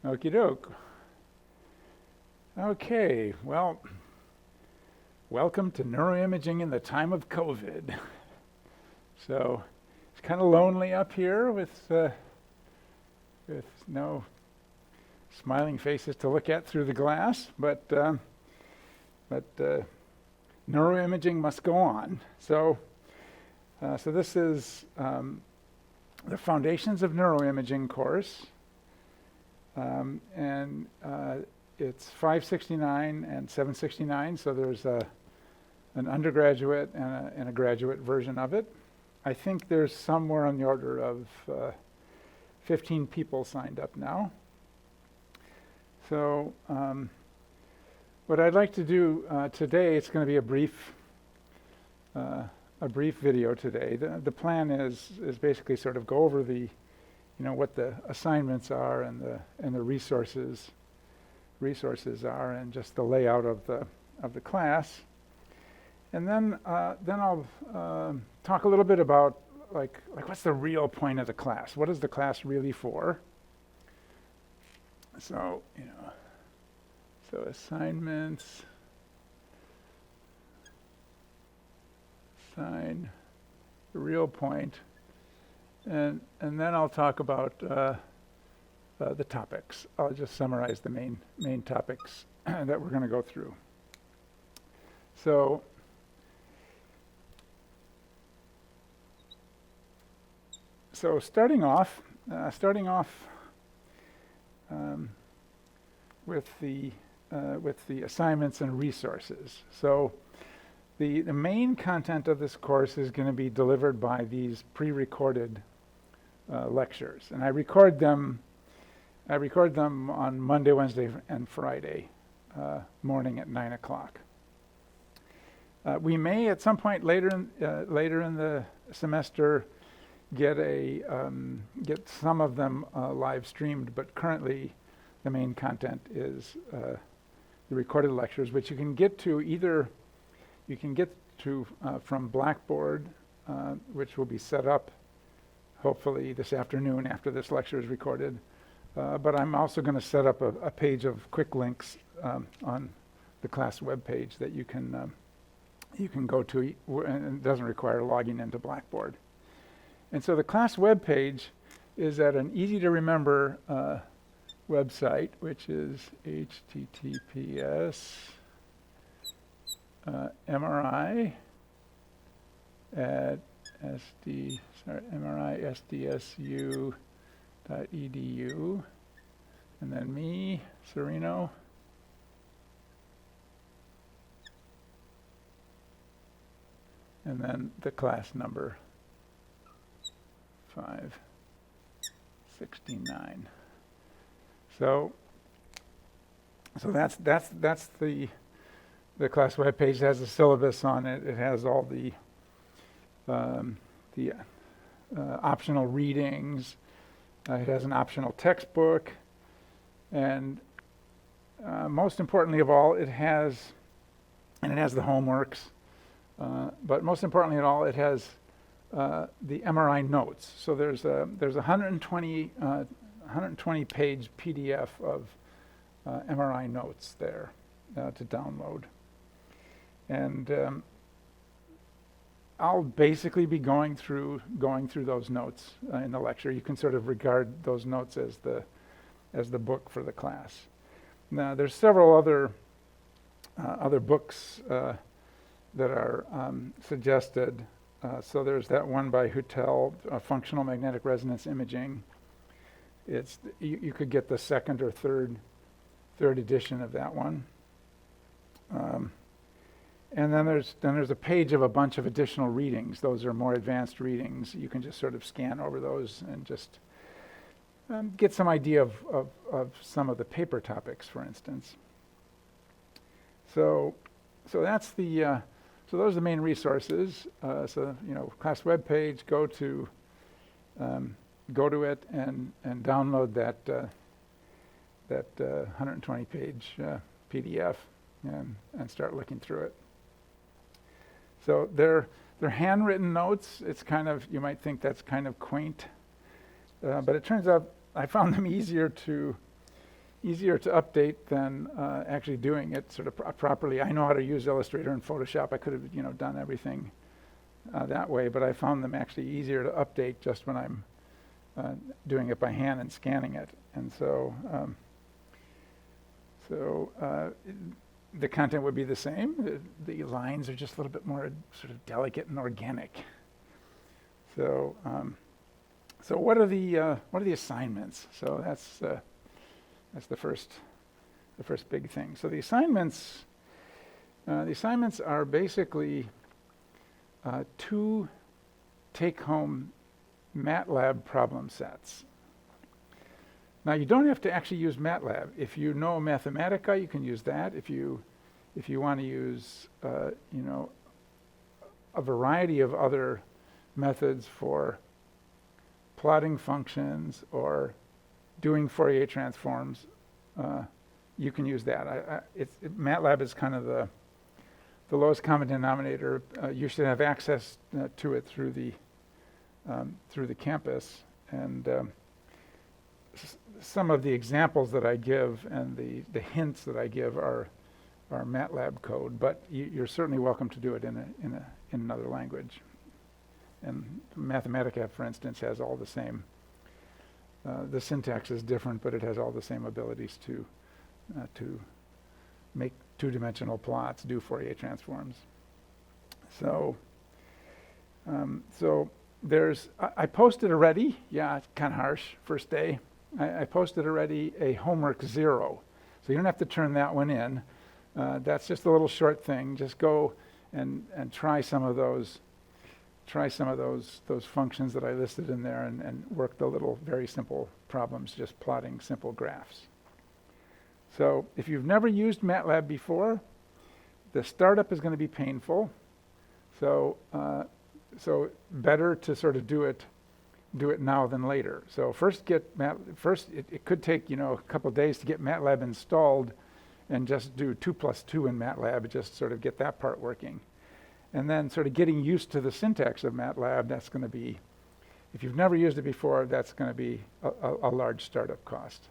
Okie doke. Okay, well, welcome to neuroimaging in the time of COVID. So it's kind of lonely up here with no smiling faces to look at through the glass, but neuroimaging must go on. So this is the Foundations of Neuroimaging course. And it's 569 and 769, so there's an undergraduate and a graduate version of it. I think there's somewhere on the order of 15 people signed up now. So what I'd like to do today, it's going to be a brief video today. The plan is basically sort of go over the what the assignments are and the resources are, and just the layout of the class. And then I'll talk a little bit about like what's the real point of the class? What is the class really for? So so assignments, assign the real point. And then I'll talk about the topics. I'll just summarize the main topics that we're going to go through. So starting off with the assignments and resources. So the main content of this course is going to be delivered by these pre-recorded lectures, and I record them on Monday, Wednesday, and Friday morning at 9 o'clock. We may at some point later in the semester get some of them live streamed, but currently the main content is the recorded lectures, which you can get to from Blackboard, which will be set up hopefully this afternoon after this lecture is recorded. But I'm also going to set up a page of quick links on the class webpage that you can go to, and it doesn't require logging into Blackboard. And so the class webpage is at an easy to remember website, which is https MRI at MRI SDSU.edu, and then me, Serino, and then the class number 569. So that's the class webpage. It has a syllabus on it. It has all the optional readings. It has an optional textbook, and most importantly of all, it has the homeworks. But most importantly of all, it has the MRI notes. So there's a 120 page PDF of MRI notes there to download. And I'll basically be going through those notes in the lecture. You can sort of regard those notes as the book for the class. Now there's several other books that are suggested. So there's that one by Hutel, Functional Magnetic Resonance Imaging. You could get the second or third edition of that one. And then there's a page of a bunch of additional readings. Those are more advanced readings. You can just sort of scan over those and just get some idea of some of the paper topics, for instance. So that's the so those are the main resources. So class webpage. Go to it and download that 120 page PDF and start looking through it. So they're handwritten notes. It's kind of, you might think that's kind of quaint, but it turns out I found them easier to easier to update than actually doing it sort of properly. I know how to use Illustrator and Photoshop. I could have done everything that way, but I found them actually easier to update just when I'm doing it by hand and scanning it. And so the content would be the same. The lines are just a little bit more sort of delicate and organic. So what are the assignments? So that's the first big thing. So the assignments are basically 2 take-home MATLAB problem sets. Now you don't have to actually use MATLAB. If you know Mathematica, you can use that. If you want to use a variety of other methods for plotting functions or doing Fourier transforms, you can use that. MATLAB is kind of the lowest common denominator. You should have access to it through the campus, and some of the examples that I give and the hints that I give are MATLAB code, but you're certainly welcome to do it in another language. And Mathematica, for instance, has all the same. The syntax is different, but it has all the same abilities to make 2-dimensional plots, do Fourier transforms. So I posted already. Yeah, it's kind of harsh. First day, I posted already a homework 0, so you don't have to turn that one in. That's just a little short thing. Just go and try some of those functions that I listed in there and work the little very simple problems, just plotting simple graphs. So if you've never used MATLAB before, the startup is going to be painful. So better to sort of do it now than later. So first it could take a couple of days to get MATLAB installed, and just do 2 + 2 in MATLAB, just sort of get that part working. And then sort of getting used to the syntax of MATLAB, that's going to be, if you've never used it before, that's going to be a large startup cost.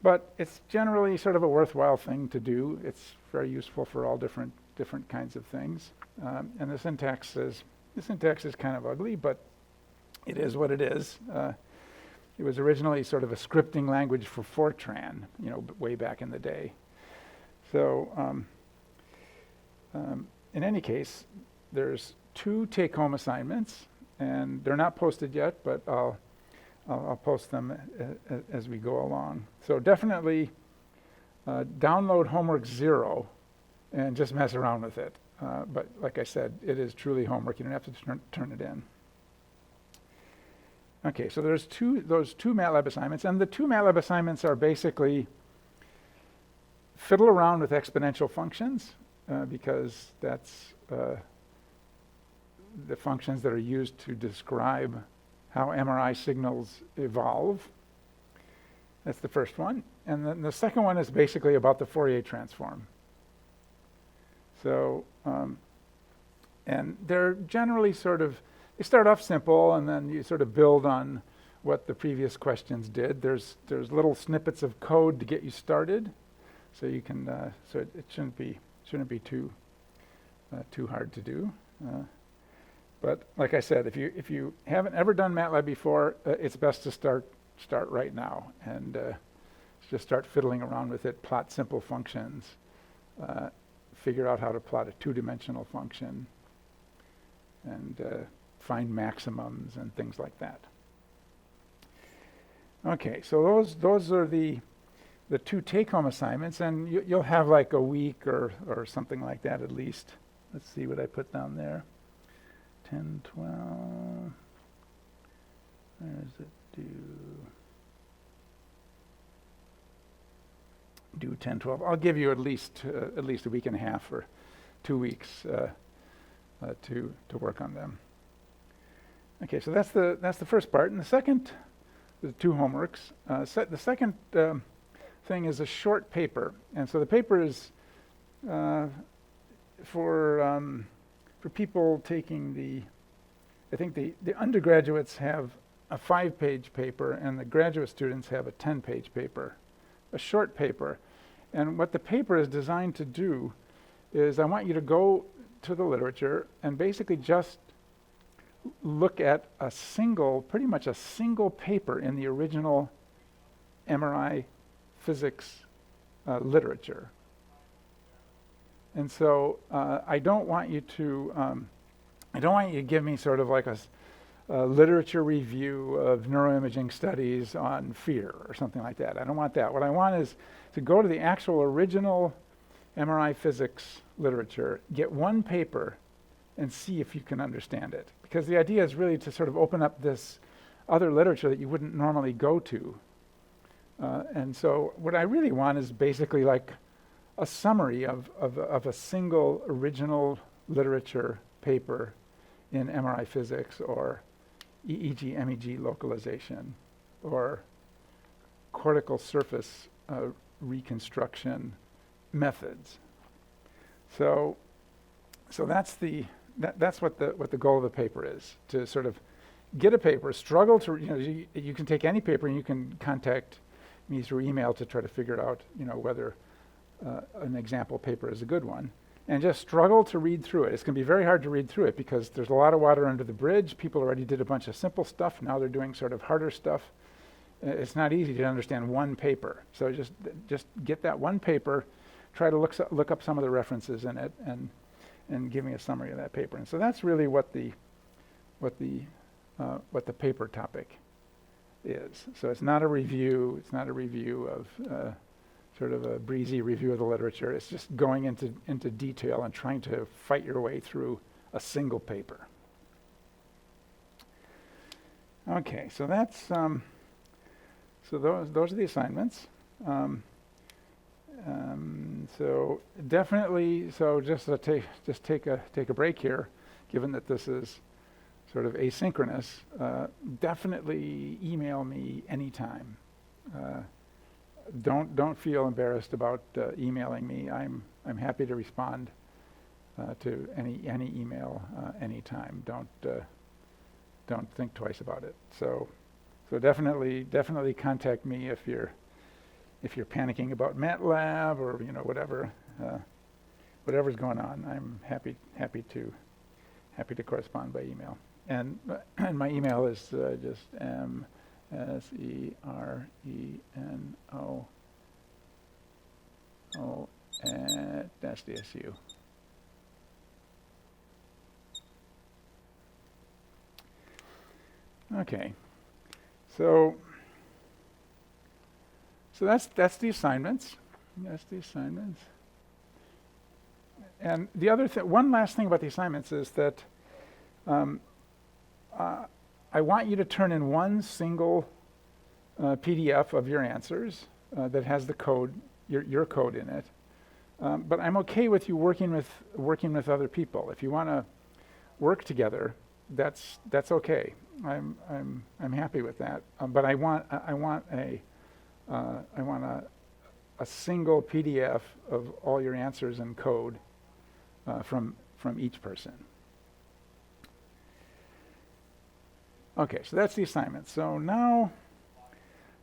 But it's generally sort of a worthwhile thing to do. It's very useful for all different kinds of things. And the syntax is kind of ugly, but it is what it is. It was originally sort of a scripting language for Fortran, way back in the day. So in any case, there's 2 take-home assignments, and they're not posted yet, but I'll post them as we go along. So definitely download homework 0 and just mess around with it. But like I said, it is truly homework. You don't have to turn it in. Okay, so there's those two MATLAB assignments, and the 2 MATLAB assignments are basically fiddle around with exponential functions, because that's the functions that are used to describe how MRI signals evolve. That's the first one. And then the second one is basically about the Fourier transform. So, and they're generally they start off simple, and then you sort of build on what the previous questions did. There's little snippets of code to get you started, so you can, so it shouldn't be too hard to do. But like I said, if you haven't ever done MATLAB before, it's best to start right now and just start fiddling around with it. Plot simple functions. Figure out how to plot a 2-dimensional function, and find maximums and things like that. Okay, so those are the 2 take-home assignments, and you'll have like a week or something like that at least. Let's see what I put down there. 10, 12. Where's it due 10, 12. I'll give you at least a week and a half or 2 weeks to work on them. Okay, so that's the first part, and the second, the 2 homeworks. The second thing is a short paper, and so the paper is for people taking I think the undergraduates have a 5-page paper, and the graduate students have a 10-page paper. a short paper. And what the paper is designed to do is I want you to go to the literature and basically just look at pretty much a single paper in the original MRI physics literature. And so I don't want you to give me sort of like a literature review of neuroimaging studies on fear or something like that. I don't want that. What I want is to go to the actual original MRI physics literature, get one paper, and see if you can understand it. Because the idea is really to sort of open up this other literature that you wouldn't normally go to. And so what I really want is basically like a summary of a single original literature paper in MRI physics or EEG, MEG localization or cortical-surface reconstruction methods. So that's what the goal of the paper is, to sort of get a paper, struggle to, you can take any paper and you can contact me through email to try to figure out, whether an example paper is a good one, and just struggle to read through it. It's going to be very hard to read through it because there's a lot of water under the bridge. People already did a bunch of simple stuff. Now they're doing sort of harder stuff. It's not easy to understand one paper. So just get that one paper, try to look up some of the references in it, and give me a summary of that paper. And so that's really what the paper topic is. So it's not a review. It's not a review of sort of a breezy review of the literature. It's just going into detail and trying to fight your way through a single paper. Okay, so that's so those are the assignments. So definitely, just take a break here, given that this is sort of asynchronous. Definitely email me anytime. Don't feel embarrassed about emailing me. I'm happy to respond to any email anytime. Don't think twice about it. So definitely contact me if you're panicking about MATLAB or whatever's going on. I'm happy to correspond by email. And my email is just SERENO@SDSU. Okay, so that's the assignments. That's the assignments. And the other one last thing about the assignments is that I want you to turn in one single PDF of your answers that has the code, your code in it. But I'm okay with you working with other people. If you want to work together, that's okay. I'm happy with that. But I want a single PDF of all your answers and code from each person. Okay, so that's the assignment. So now,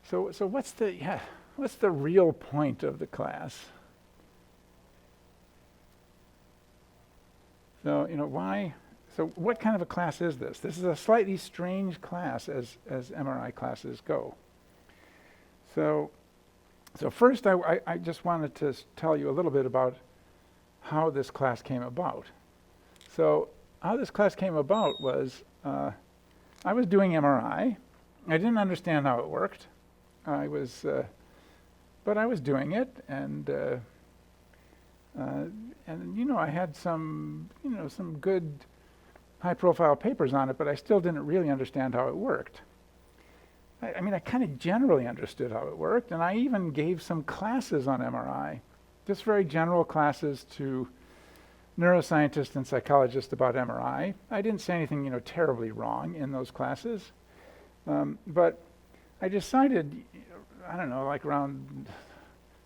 so what's the real point of the class? So why? So what kind of a class is this? This is a slightly strange class as MRI classes go. So first, I just wanted to tell you a little bit about how this class came about. So how this class came about was I was doing MRI. I didn't understand how it worked. But I was doing it, and I had some good high-profile papers on it, but I still didn't really understand how it worked. I kind of generally understood how it worked, and I even gave some classes on MRI, just very general classes to neuroscientists and psychologists about MRI. I didn't say anything, terribly wrong in those classes, but I decided, like around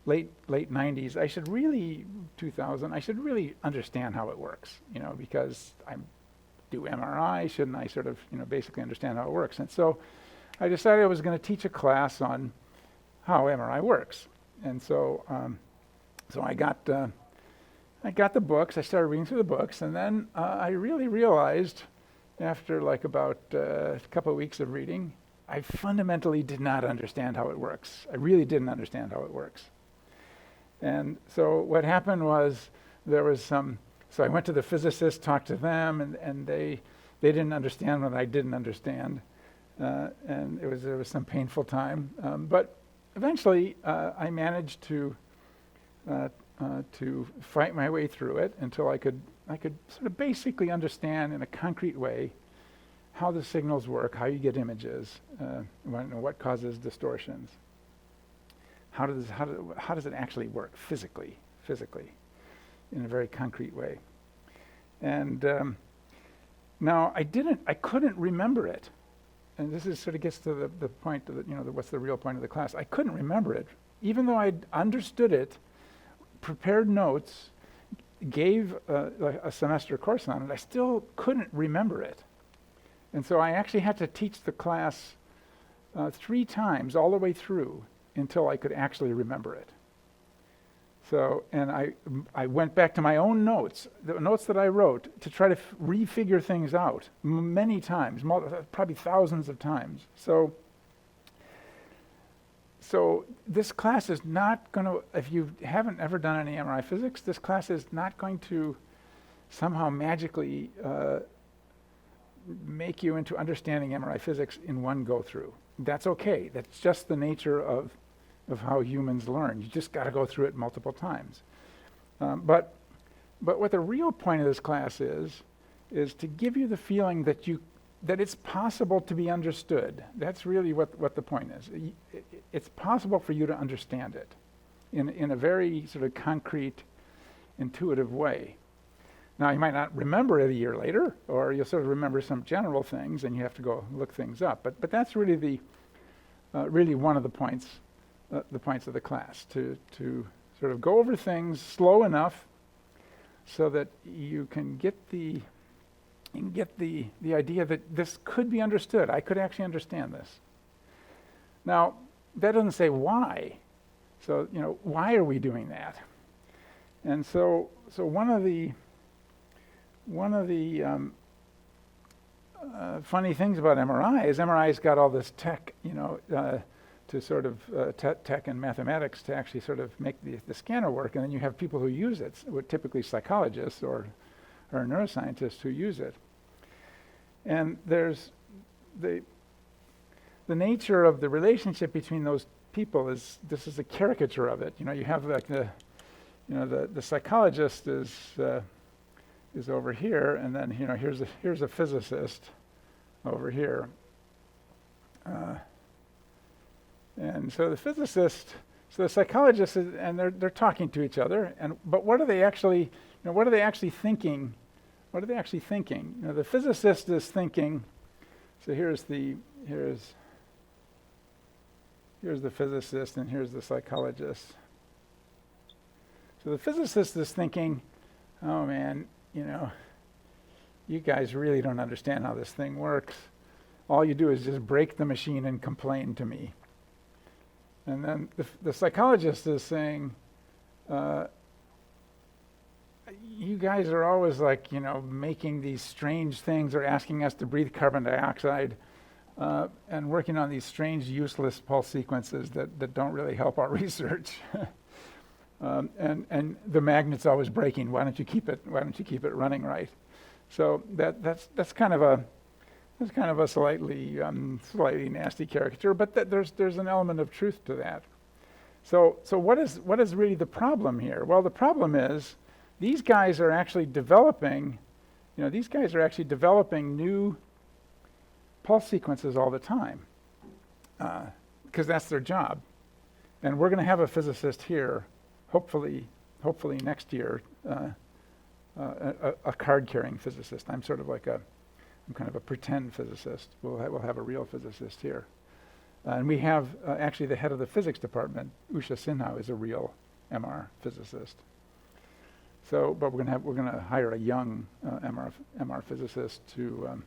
late 90s, I should really understand how it works, because I do MRI, shouldn't I sort of, basically understand how it works? And so I decided I was going to teach a class on how MRI works. And so I got the books. I started reading through the books, and then I really realized, after like about a couple of weeks of reading, I fundamentally did not understand how it works. I really didn't understand how it works. And so what happened was so I went to the physicists, talked to them, and they didn't understand what I didn't understand. And there was some painful time. But eventually I managed to fight my way through it until I could sort of basically understand in a concrete way how the signals work, how you get images, what causes distortions. How does it actually work physically, in a very concrete way? And now I couldn't remember it. And this is sort of gets to the point of what's the real point of the class. I couldn't remember it, even though I'd understood it, prepared notes, gave a semester course on it. I still couldn't remember it. And so I actually had to teach the class 3 times all the way through until I could actually remember it. So, and I went back to my own notes, the notes that I wrote, to try to refigure things out many times, probably thousands of times. So this class is not going to, if you haven't ever done any MRI physics, this class is not going to somehow magically make you into understanding MRI physics in one go-through. That's okay. That's just the nature of how humans learn. You just got to go through it multiple times. But what the real point of this class is to give you the feeling that it's possible to be understood. That's really what the point is. It's possible for you to understand it in a very sort of concrete, intuitive way. Now, you might not remember it a year later, or you'll sort of remember some general things, and you have to go look things up. But that's really really one of the points of the class, to sort of go over things slow enough so that you can get the idea that this could be understood. I could actually understand this. Now, that doesn't say why. So, why are we doing that? And so one of the funny things about MRI is MRI's got all this tech, to sort of tech and mathematics to actually sort of make the scanner work, and then you have people who use it, typically psychologists or neuroscientists who use it. And there's the nature of the relationship between those people this is a caricature of it. You have like the psychologist is over here, and then here's a physicist over here. And so the psychologist and they're talking to each other, but what are they actually thinking? What are they actually thinking? The physicist is thinking. So here's the physicist, and here's the psychologist. So the physicist is thinking, oh man, you guys really don't understand how this thing works. All you do is just break the machine and complain to me. And then the psychologist is saying, you guys are always making these strange things, or asking us to breathe carbon dioxide, and working on these strange, useless pulse sequences that don't really help our research. And the magnet's always breaking. Why don't you keep it running right? So that's kind of a slightly nasty caricature, but there's an element of truth to that. So what is really the problem here? Well, the problem is these guys are actually developing new pulse sequences all the time, because that's their job. And we're going to have a physicist here, hopefully next year, a card-carrying physicist. I'm kind of a pretend physicist. We'll have a real physicist here. And we have actually the head of the physics department, Usha Sinha, is a real MR physicist. So, but we're going to hire a young MR physicist to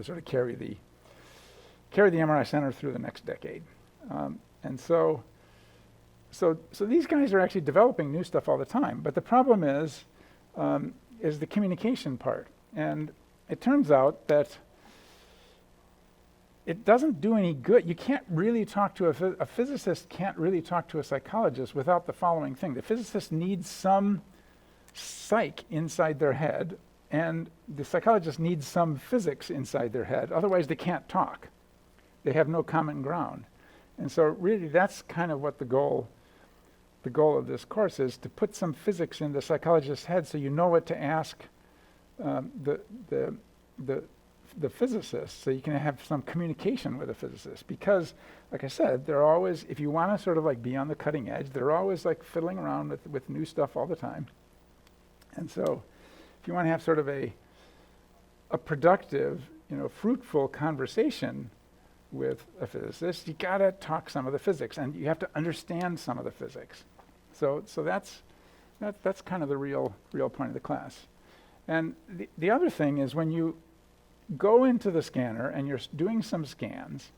sort of carry the MRI Center through the next decade. And so so these guys are actually developing new stuff all the time, but the problem is the communication part. And it turns out that it doesn't do any good. You can't really talk to a physicist can't really talk to a psychologist without the following thing. The physicist needs some psych inside their head, and the psychologist needs some physics inside their head. Otherwise, they can't talk. They have no common ground. And so really, that's kind of what the goal of this course is, to put some physics in the psychologist's head so you know what to ask the physicist, so you can have some communication with a physicist. Because, like I said, they're always, if you want to sort of like be on the cutting edge, they're always like fiddling around with new stuff all the time. And so if you want to have sort of a productive, fruitful conversation with a physicist, you got to talk some of the physics, and you have to understand some of the physics. So that's kind of the real point of the class. And the other thing is, when you go into the scanner and you're doing some scans,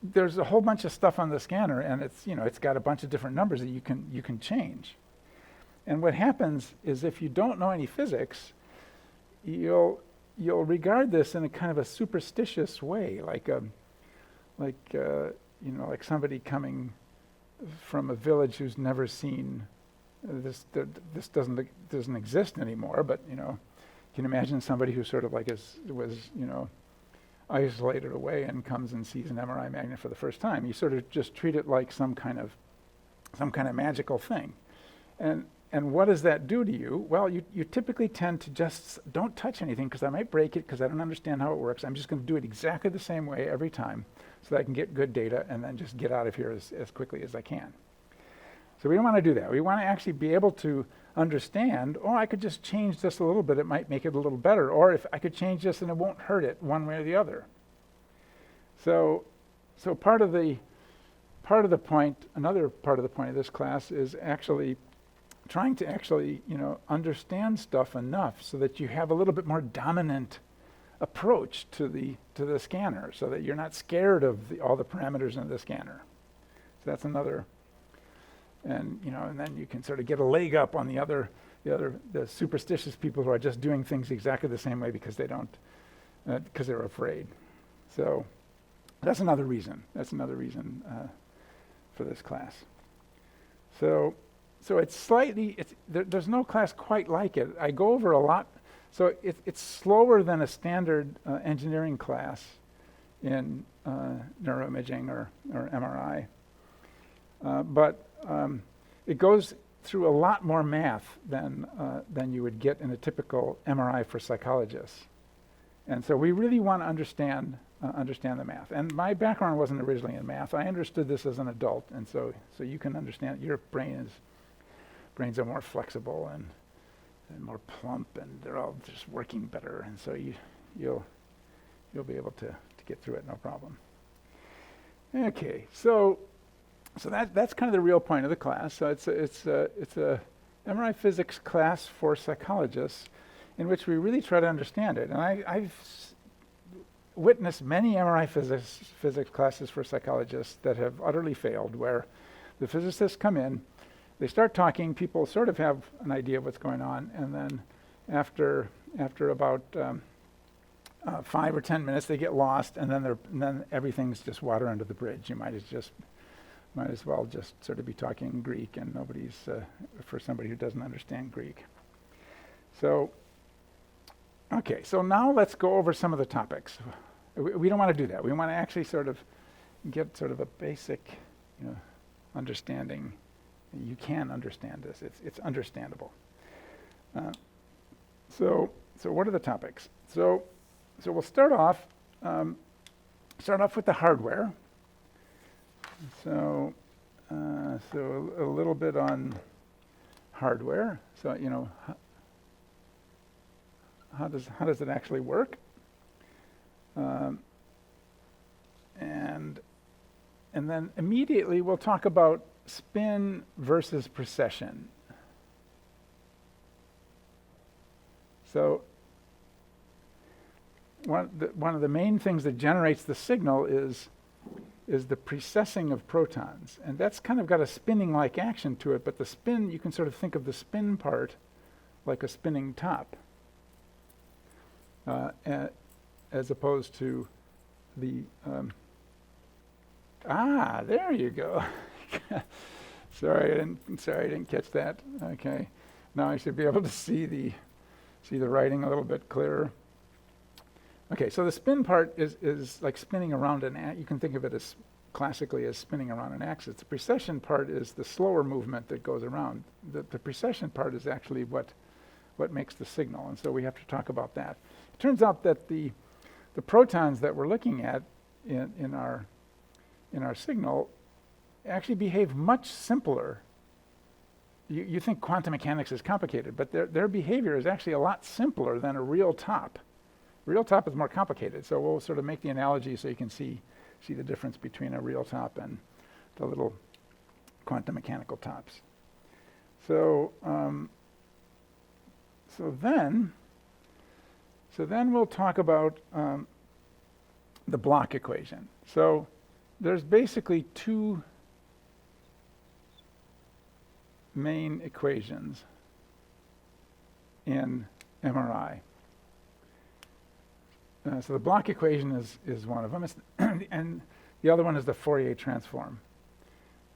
there's a whole bunch of stuff on the scanner, and it's got a bunch of different numbers that you can change. And what happens is, if you don't know any physics, you'll regard this in a kind of a superstitious way, like somebody coming from a village who's never seen this doesn't exist anymore. But you can imagine somebody who sort of like was isolated away and comes and sees an MRI magnet for the first time. You sort of just treat it like some kind of magical thing, and what does that do to you? Well, you typically tend to just don't touch anything, because I might break it, because I don't understand how it works. I'm just going to do it exactly the same way every time, so that I can get good data and then just get out of here as quickly as I can. So we don't want to do that. We want to actually be able to understand, I could just change this a little bit, it might make it a little better, or if I could change this and it won't hurt it one way or the other. So part of the point, another part of the point of this class is actually trying to understand stuff enough so that you have a little bit more dominant approach to the scanner, so that you're not scared of all the parameters in the scanner. So that's another, and then you can sort of get a leg up on the superstitious people who are just doing things exactly the same way because because they're afraid. So that's another reason. For this class. So there's no class quite like it. I go over a lot. So it's slower than a standard engineering class in neuroimaging or MRI. But it goes through a lot more math than you would get in a typical MRI for psychologists. And so we really want to understand the math. And my background wasn't originally in math. I understood this as an adult, and so you can understand. Your brains are more flexible and more plump, and they're all just working better, and so you'll be able to get through it no problem. Okay, so that's kind of the real point of the class. So it's a MRI physics class for psychologists, in which we really try to understand it. And I've witnessed many MRI physics classes for psychologists that have utterly failed, where the physicists come in, they start talking, people sort of have an idea of what's going on, and then after about 5 or 10 minutes, they get lost, and then everything's just water under the bridge. You might as well just sort of be talking Greek, and nobody's for somebody who doesn't understand Greek. So, okay, so now let's go over some of the topics. We don't want to do that. We want to actually sort of get sort of a basic, understanding. You can understand this. It's understandable. So what are the topics? So we'll start off with the hardware. So a little bit on hardware. So how does it actually work? And then immediately we'll talk about spin versus precession. So one of the main things that generates the signal is is the precessing of protons. And that's kind of got a spinning-like action to it, but the spin, you can sort of think of the spin part like a spinning top, as opposed to the, there you go. Sorry, I didn't catch that. Okay, now I should be able to see the writing a little bit clearer. Okay, so the spin part is like spinning around you can think of it as classically as spinning around an axis. The precession part is the slower movement that goes around. The precession part is actually what makes the signal, and so we have to talk about that. It turns out that the protons that we're looking at in our signal actually behave much simpler. You think quantum mechanics is complicated, but their behavior is actually a lot simpler than a real top. Real top is more complicated, so we'll sort of make the analogy so you can see the difference between a real top and the little quantum mechanical tops. So then we'll talk about the Bloch equation. So there's basically two main equations in MRI. So the Bloch equation is one of them, and the other one is the Fourier transform.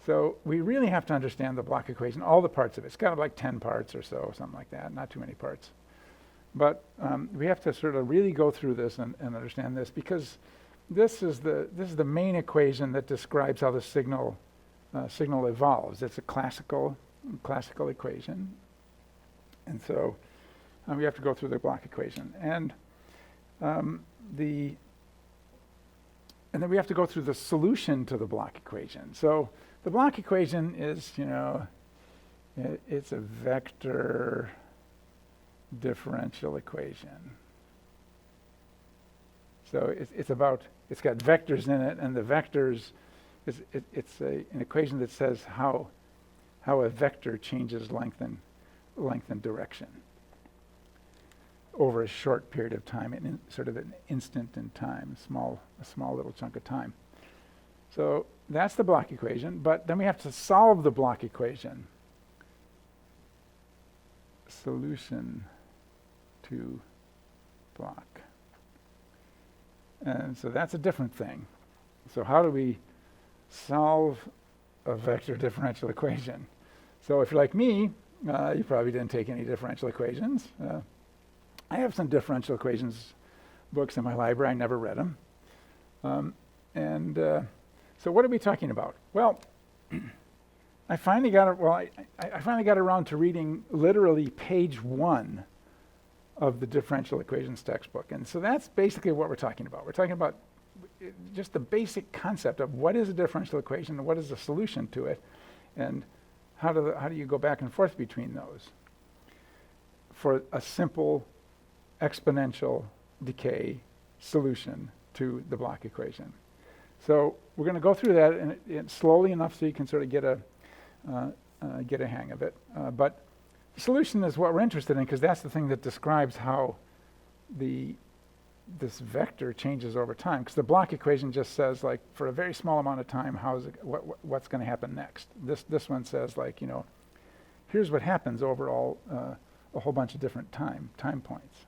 So we really have to understand the Bloch equation, all the parts of it. It's got like 10 parts or so, something like that, not too many parts. But we have to sort of really go through this and understand this, because this is the main equation that describes how the signal evolves. It's a classical equation, and so we have to go through the Bloch equation, and then we have to go through the solution to the Bloch equation. So the Bloch equation is, it's a vector differential equation. So it's got vectors in it, and the vectors it's an equation that says how a vector changes length and direction over a short period of time, in sort of an instant in time, a small little chunk of time. So that's the Bloch equation, but then we have to solve the Bloch equation. Solution to Bloch. And so that's a different thing. So how do we solve a vector differential equation? So if you're like me, you probably didn't take any differential equations. I have some differential equations books in my library. I never read them. So what are we talking about? Well, I finally got around to reading literally page 1 of the differential equations textbook. And so that's basically what we're talking about. We're talking about just the basic concept of what is a differential equation and what is the solution to it, and how do you go back and forth between those for a simple exponential decay solution to the Bloch equation. So we're going to go through that and slowly enough so you can sort of get a hang of it. But the solution is what we're interested in, because that's the thing that describes how this vector changes over time. Because the Bloch equation just says, like, for a very small amount of time, what's going to happen next. This one says, like, here's what happens over a whole bunch of different time points.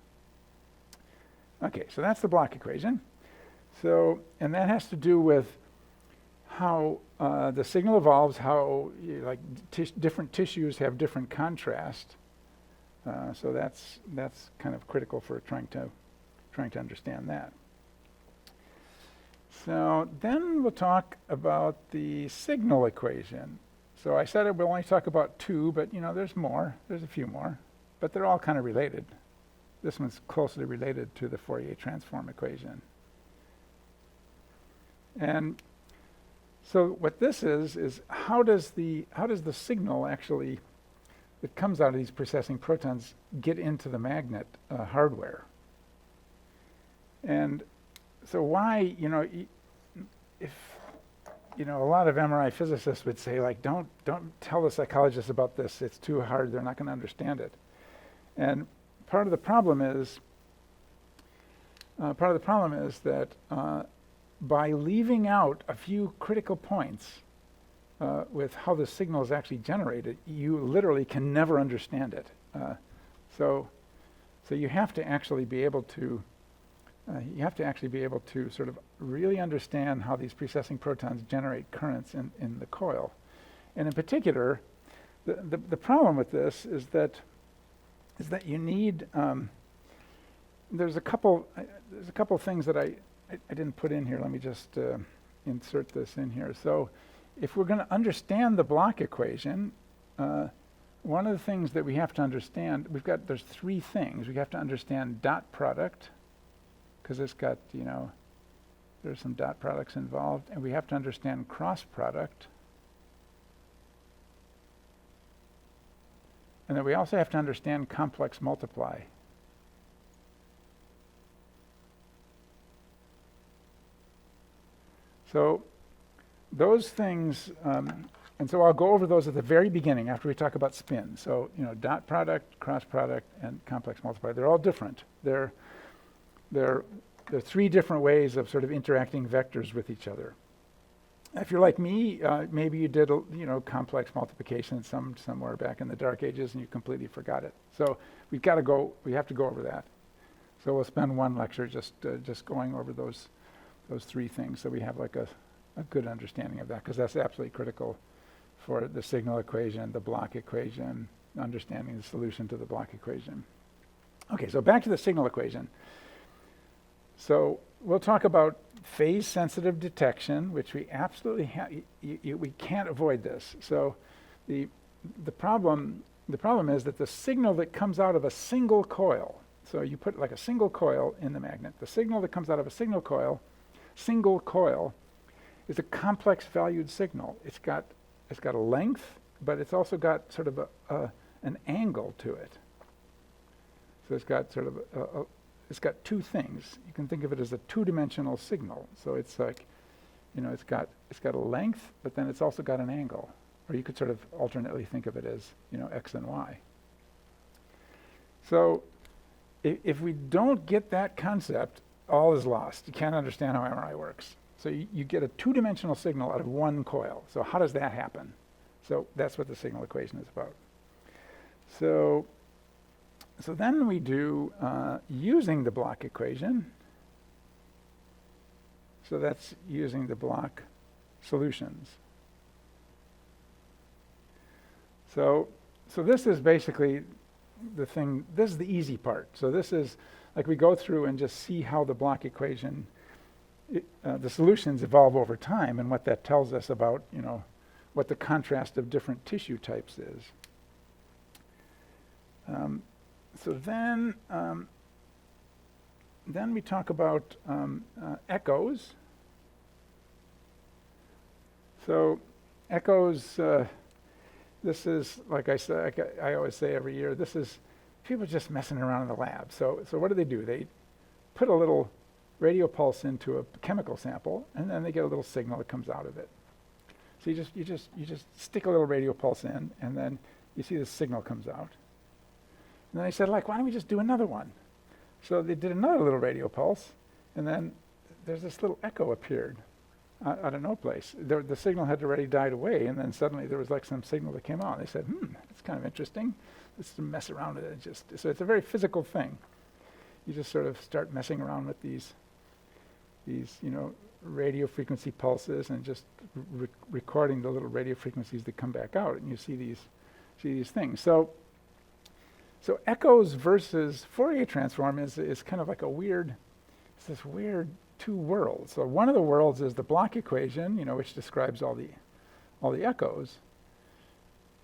Okay, so that's the Bloch equation. So, and that has to do with how the signal evolves, how different tissues have different contrast. So that's kind of critical for trying to understand that. So then we'll talk about the signal equation. So I said we'll only talk about 2, but there's more. There's a few more, but they're all kind of related. This one's closely related to the Fourier transform equation. And so what this is how does the signal actually that comes out of these precessing protons get into the magnet hardware? And so why, if a lot of MRI physicists would say, like, don't tell the psychologists about this, it's too hard, they're not going to understand it. And part of the problem is that by leaving out a few critical points with how the signal is actually generated, you literally can never understand it. So you have to actually be able to sort of really understand how these precessing protons generate currents in the coil. And in particular, the problem with this is that you need there's a couple things that I didn't put in here. Let me just insert this in here. So if we're going to understand the Bloch equation, one of the things that we have to understand, there's three things. We have to understand dot product, because it's got, there's some dot products involved, and we have to understand cross product. And then we also have to understand complex multiply. So those things, and so I'll go over those at the very beginning after we talk about spin. So, dot product, cross product, and complex multiply, they're all different. They're three different ways of sort of interacting vectors with each other. If you're like me, maybe you did complex multiplication somewhere back in the dark ages and you completely forgot it. So we have to go over that. So we'll spend one lecture just going over those three things, so we have like a good understanding of that, because that's absolutely critical for the signal equation, the Bloch equation, understanding the solution to the Bloch equation. Okay, so back to the signal equation. So we'll talk about phase-sensitive detection, which we absolutely we can't avoid this. So the problem is that the signal that comes out of a single coil, so you put like a single coil in the magnet, the signal that comes out of a single coil is a complex valued signal. It's got a length, but it's also got sort of an angle to it. So it's got sort of it's got two things. You can think of it as a two-dimensional signal. So it's like, it's got a length, but then it's also got an angle. Or you could sort of alternately think of it as, X and Y. So if we don't get that concept, all is lost. You can't understand how MRI works. So you get a two-dimensional signal out of one coil. So how does that happen? So that's what the signal equation is about. So then we do using the Bloch equation. So that's using the Bloch solutions. So this is basically the thing. This is the easy part. So this is like we go through and just see how the Bloch equation, the solutions evolve over time, and what that tells us about, what the contrast of different tissue types is. So then we talk about echoes. So echoes, this is, like I said, I always say every year, this is people just messing around in the lab. So what do? They put a little radio pulse into a chemical sample, and then they get a little signal that comes out of it. So you just stick a little radio pulse in, and then you see the signal comes out. And then they said, why don't we just do another one? So they did another little radio pulse, and then there's this little echo appeared out of no place. The signal had already died away, and then suddenly there was like some signal that came out. They said, that's kind of interesting. Let's mess around with it. So it's a very physical thing. You just sort of start messing around with these radio frequency pulses, and just recording the little radio frequencies that come back out, and you see these things. So echoes versus Fourier transform is kind of like it's this weird two worlds. So one of the worlds is the Bloch equation, which describes all the echoes.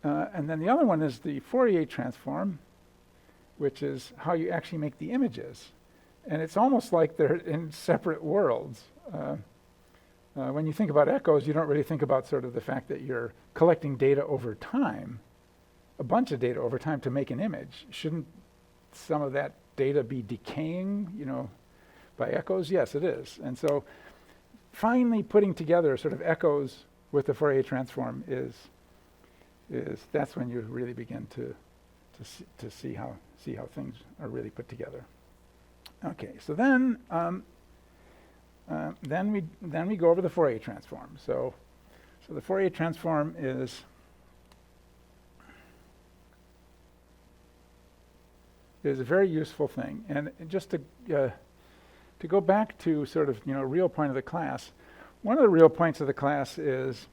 And then the other one is the Fourier transform, which is how you actually make the images. And it's almost like they're in separate worlds. When you think about echoes, you don't really think about sort of the fact that you're collecting data over time, a bunch of data over time to make an image. Shouldn't some of that data be decaying, by echoes? Yes, it is. And so finally putting together sort of echoes with the Fourier transform is that's when you really begin to see how things are really put together. Okay, so then then we go over the Fourier transform. So the Fourier transform is a very useful thing. And just to go back to sort of real point of the class, one of the real points of the class is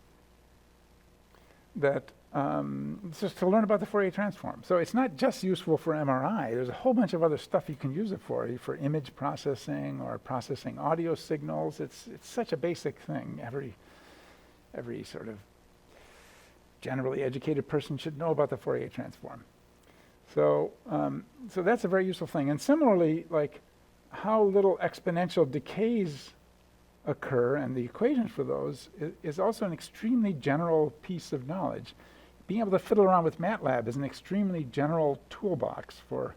that it's just to learn about the Fourier transform. So it's not just useful for MRI. There's a whole bunch of other stuff you can use it for image processing or processing audio signals. It's such a basic thing. Every sort of generally educated person should know about the Fourier transform. So that's a very useful thing. And similarly, like how little exponential decays occur and the equations for those is also an extremely general piece of knowledge. Being able to fiddle around with MATLAB is an extremely general toolbox for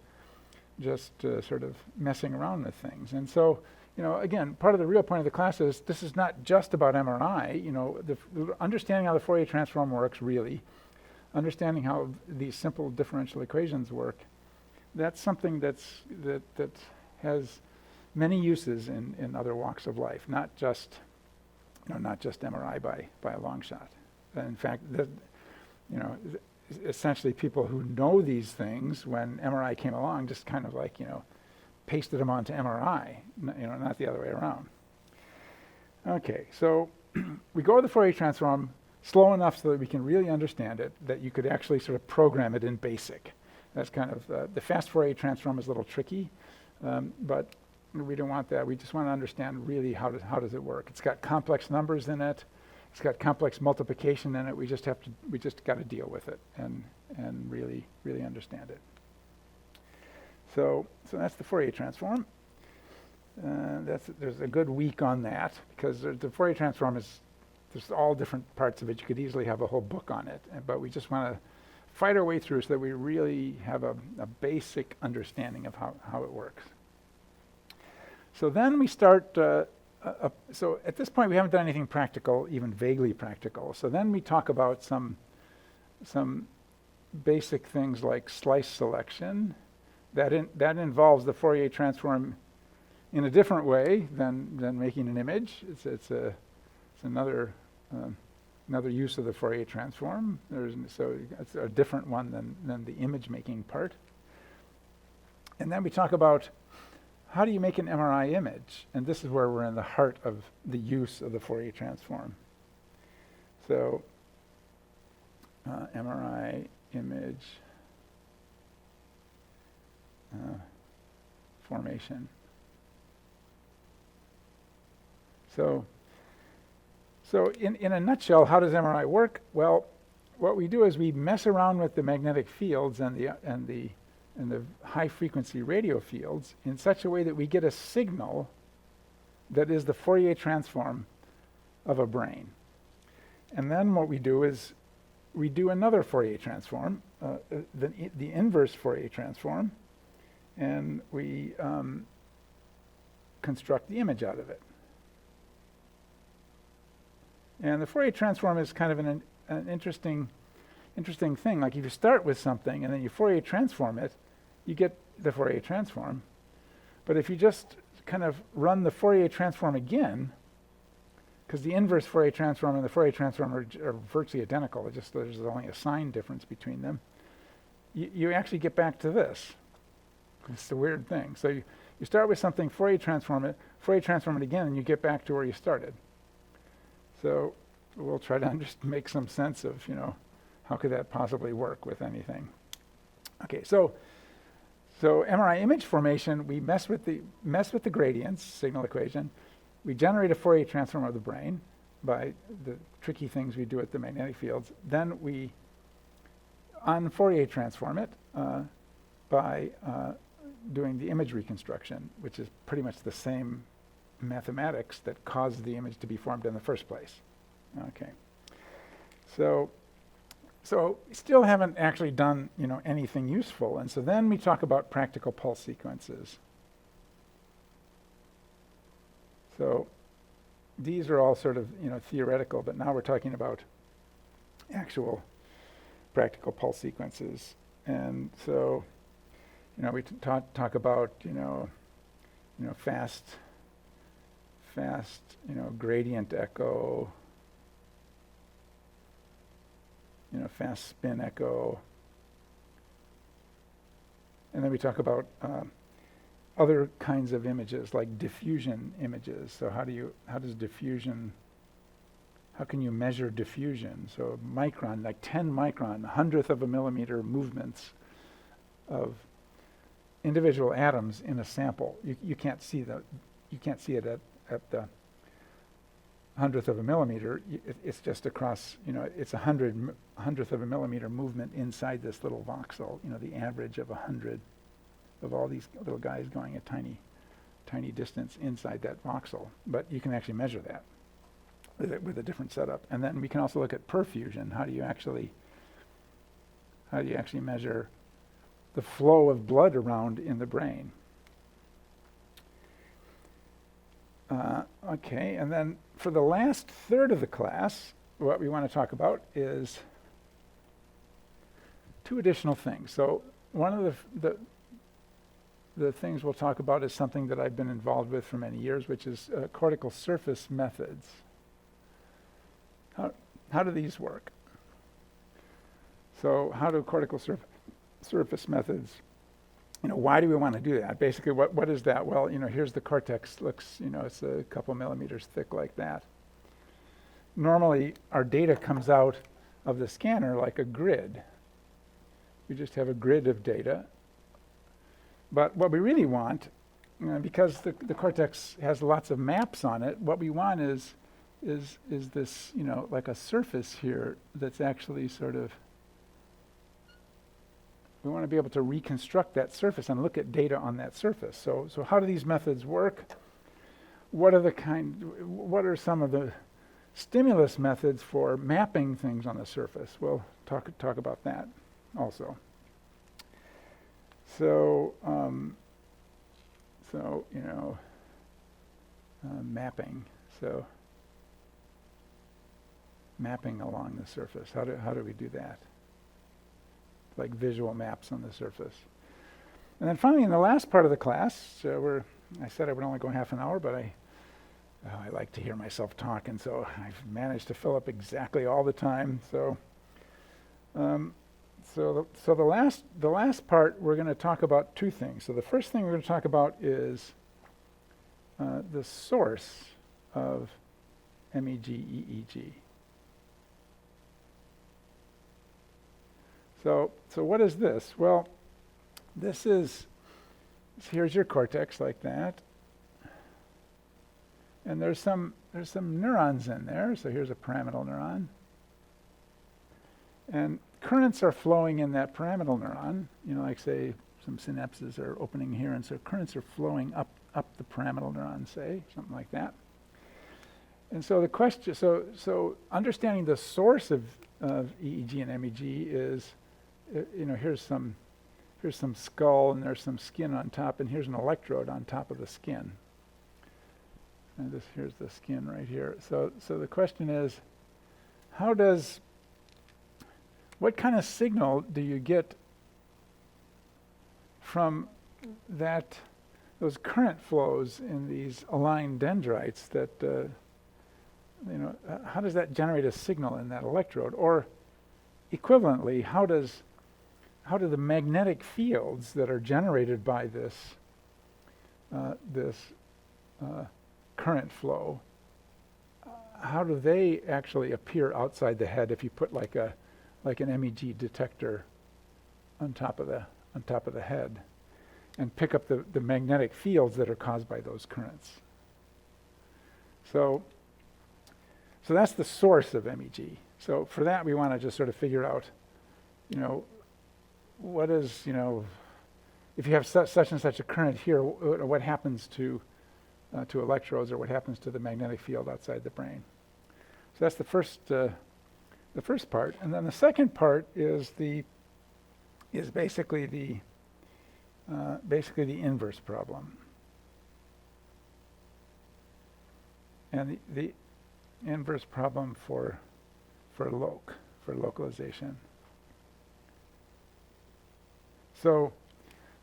just sort of messing around with things. And so, again, part of the real point of the class is this is not just about MRI. The understanding how the Fourier transform works, really, understanding how these simple differential equations work, that's something that has many uses in other walks of life, not just MRI by a long shot. In fact, essentially people who know these things when MRI came along just kind of like pasted them onto MRI, not the other way around. Okay, so we go to the Fourier transform slow enough so that we can really understand it, that you could actually sort of program it in BASIC. That's kind of the fast Fourier transform is a little tricky, but we don't want that. We just want to understand really how does it work. It's got complex numbers in it. It's got complex multiplication in it. We just got to deal with it and really understand it. So that's the Fourier transform. There's a good week on that because the Fourier transform there's all different parts of it. You could easily have a whole book on it, but we just want to fight our way through so that we really have a basic understanding of how it works. So then we start, so at this point we haven't done anything practical, even vaguely practical. So then we talk about some basic things like slice selection. That involves the Fourier transform in a different way than making an image. It's another use of the Fourier transform. So it's a different one than the image making part. And then we talk about how do you make an MRI image? And this is where we're in the heart of the use of the Fourier transform. So MRI image formation. So in a nutshell, how does MRI work? Well, what we do is we mess around with the magnetic fields and the high frequency radio fields in such a way that we get a signal that is the Fourier transform of a brain. And then what we do is we do another Fourier transform, the inverse Fourier transform, and we construct the image out of it. And the Fourier transform is kind of an interesting thing. Like if you start with something and then you Fourier transform it, you get the Fourier transform. But if you just kind of run the Fourier transform again, because the inverse Fourier transform and the Fourier transform are virtually identical, there's only a sign difference between them, you actually get back to this. It's the weird thing. So you start with something, Fourier transform it again, and you get back to where you started. So we'll try to make some sense of, how could that possibly work with anything. Okay, so MRI image formation, we mess with the gradients, signal equation. We generate a Fourier transform of the brain by the tricky things we do at the magnetic fields. Then we un-Fourier transform it by doing the image reconstruction, which is pretty much the same mathematics that caused the image to be formed in the first place. Okay. So still haven't actually done, anything useful. And so then we talk about practical pulse sequences. So these are all sort of, theoretical, but now we're talking about actual practical pulse sequences. And so, we talk about, fast, gradient echo, fast spin echo. And then we talk about other kinds of images like diffusion images. So how can you measure diffusion? So micron, like 10 micron, 100th of a millimeter movements of individual atoms in a sample. You can't see it at the 100th of a millimeter. It's just across, it's 100th of a millimeter movement inside this little voxel, the average of 100 of all these little guys going a tiny distance inside that voxel. But you can actually measure that with a different setup. And then we can also look at perfusion. How do you actually measure the flow of blood around in the brain? Okay, and then for the last third of the class, what we want to talk about is two additional things. So one of the things we'll talk about is something that I've been involved with for many years, which is cortical-surface methods. How do these work? So how do cortical-surface methods, why do we want to do that? Basically, what is that? Well, here's the cortex. Looks, it's a couple millimeters thick like that. Normally, our data comes out of the scanner like a grid. We just have a grid of data. But what we really want, because the cortex has lots of maps on it, what we want is this, like a surface here that's actually sort of, we want to be able to reconstruct that surface and look at data on that surface. So how do these methods work? What are some of the stimulus methods for mapping things on the surface? We'll talk about that also. So mapping. So mapping along the surface. How do we do that? Like visual maps on the surface. And then finally, in the last part of the class, I said I would only go half an hour, but I like to hear myself talk, and so I've managed to fill up exactly all the time. So the last part, we're going to talk about two things. So the first thing we're going to talk about is the source of MEG, EEG. So what is this? Well, here's your cortex like that. And there's some neurons in there. So here's a pyramidal neuron. And currents are flowing in that pyramidal neuron. Like say some synapses are opening here, and so currents are flowing up the pyramidal neuron, say, something like that. And so the question, so understanding the source of EEG and MEG is, here's some skull, and there's some skin on top, and here's an electrode on top of the skin. And here's the skin right here. So the question is, what kind of signal do you get from those current flows in these aligned dendrites that, how does that generate a signal in that electrode? Or equivalently, how do the magnetic fields that are generated by this current flow, how do they actually appear outside the head if you put like an MEG detector on top of the head and pick up the magnetic fields that are caused by those currents? So that's the source of MEG. So for that, we want to just sort of figure out, what is, if you have such and such a current here, what happens to electrodes, or what happens to the magnetic field outside the brain? So that's the first part, and then the second part is basically the inverse problem, and the inverse problem for localization. So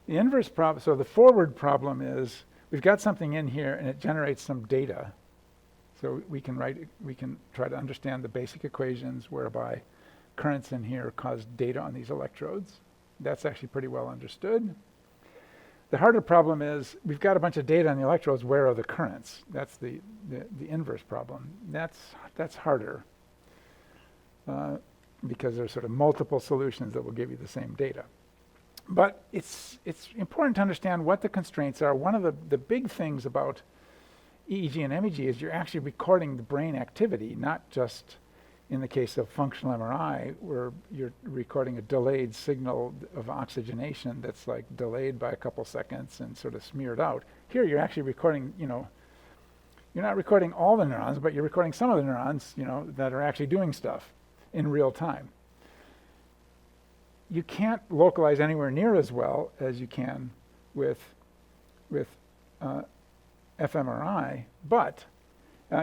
the inverse problem, so the forward problem is we've got something in here and it generates some data. So we can try to understand the basic equations whereby currents in here cause data on these electrodes. That's actually pretty well understood. The harder problem is we've got a bunch of data on the electrodes. Where are the currents? That's the inverse problem. That's harder because there's sort of multiple solutions that will give you the same data. But it's important to understand what the constraints are. One of the big things about EEG and MEG is you're actually recording the brain activity, not just in the case of functional MRI, where you're recording a delayed signal of oxygenation that's like delayed by a couple seconds and sort of smeared out. Here you're actually recording, you're not recording all the neurons, but you're recording some of the neurons, that are actually doing stuff in real time. You can't localize anywhere near as well as you can with fMRI, but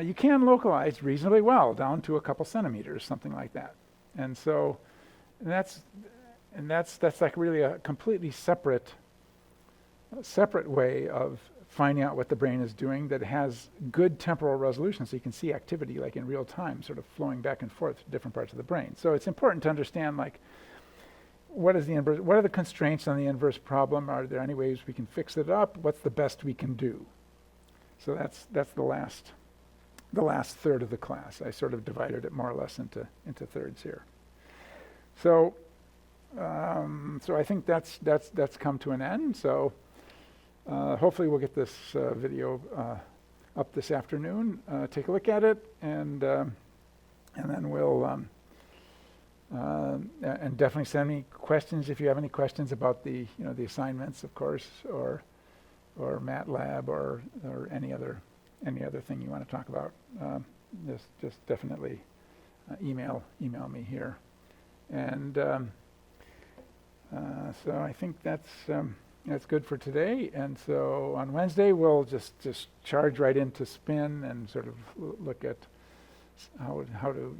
you can localize reasonably well down to a couple centimeters, something like that. And so that's like really a completely separate way of finding out what the brain is doing that has good temporal resolution, so you can see activity like in real time, sort of flowing back and forth to different parts of the brain. So it's important to understand what are the constraints on the inverse problem? Are there any ways we can fix it up? What's the best we can do? So that's the last third of the class. I sort of divided it more or less into thirds here. So I think that's come to an end. So hopefully we'll get this video up this afternoon. Take a look at it, and then we'll and definitely send me questions if you have any questions about the the assignments, of course, or MATLAB or any other thing you want to talk about. Just definitely email me here. And so I think that's good for today. And so on Wednesday we'll just charge right into spin and sort of look at how to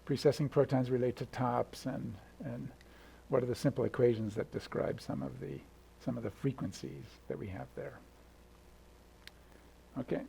precessing protons relate to tops, and what are the simple equations that describe some of the frequencies that we have there. Okay.